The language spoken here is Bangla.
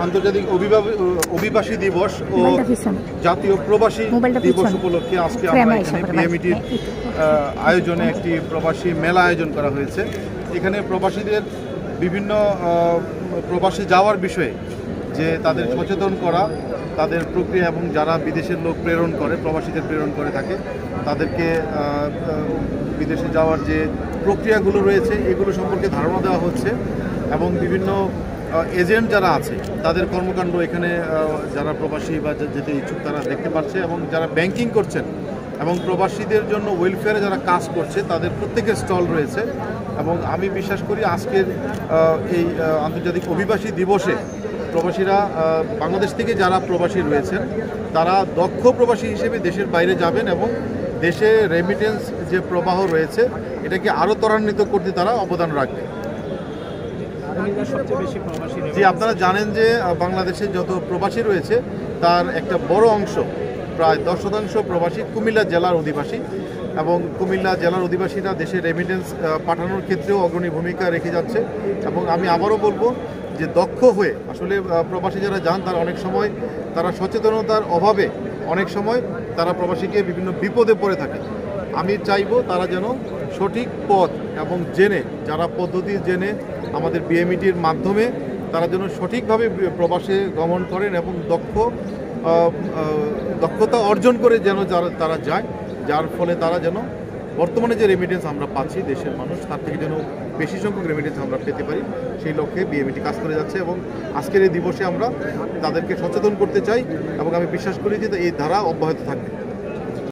আন্তর্জাতিক অভিবাসী দিবস ও জাতীয় প্রবাসী দিবস উপলক্ষে আজকে আমরা এখানে বিএমইটির আয়োজনে একটি প্রবাসী মেলা আয়োজন করা হয়েছে। এখানে প্রবাসীদের বিভিন্ন প্রবাসী যাওয়ার বিষয়ে যে তাদের সচেতন করা, তাদের প্রক্রিয়া এবং যারা বিদেশের লোক প্রেরণ করে, প্রবাসীদের প্রেরণ করে থাকে, তাদেরকে বিদেশে যাওয়ার যে প্রক্রিয়াগুলো রয়েছে এগুলো সম্পর্কে ধারণা দেওয়া হচ্ছে এবং বিভিন্ন এজেন্ট যারা আছে তাদের কর্মকাণ্ড এখানে যারা প্রবাসী বা যেতে ইচ্ছুক তারা দেখতে পাচ্ছে এবং যারা ব্যাংকিং করছেন এবং প্রবাসীদের জন্য ওয়েলফেয়ারে যারা কাজ করছে তাদের প্রত্যেকের স্টল রয়েছে। এবং আমি বিশ্বাস করি আজকের এই আন্তর্জাতিক অভিবাসী দিবসে প্রবাসীরা বাংলাদেশ থেকে যারা প্রবাসী রয়েছেন তারা দক্ষ প্রবাসী হিসেবে দেশের বাইরে যাবেন এবং দেশে রেমিটেন্স যে প্রবাহ রয়েছে এটাকে আরও ত্বরান্বিত করতে তারা অবদান রাখবে। জি, আপনারা জানেন যে বাংলাদেশে যত প্রবাসী রয়েছে তার একটা বড় অংশ, প্রায় 10% প্রবাসী কুমিল্লা জেলার অধিবাসী এবং কুমিল্লা জেলার অধিবাসীরা দেশে রেমিটেন্স পাঠানোর ক্ষেত্রেও অগ্রণী ভূমিকা রেখে যাচ্ছে। এবং আমি আবারও বলবো যে দক্ষ হয়ে আসলে প্রবাসী যারা যান তারা অনেক সময় তারা সচেতনতার অভাবে অনেক সময় তারা প্রবাসীকে বিভিন্ন বিপদে পড়ে থাকে। আমি চাইবো তারা যেন সঠিক পথ এবং জেনে, যারা পদ্ধতি জেনে আমাদের বিএমইটির মাধ্যমে তারা যেন সঠিকভাবে প্রবাসে গমন করেন এবং দক্ষতা অর্জন করে যেন তারা যায়, যার ফলে তারা যেন বর্তমানে যে রেমিটেন্স আমরা পাচ্ছি দেশের মানুষ তার থেকে যেন বেশি সংখ্যক রেমিটেন্স আমরা পেতে পারি, সেই লক্ষ্যে বিএমইটি কাজ করে যাচ্ছে। এবং আজকের এই দিবসে আমরা তাদেরকে সচেতন করতে চাই এবং আমি বিশ্বাস করি যে এই ধারা অব্যাহত থাকবে।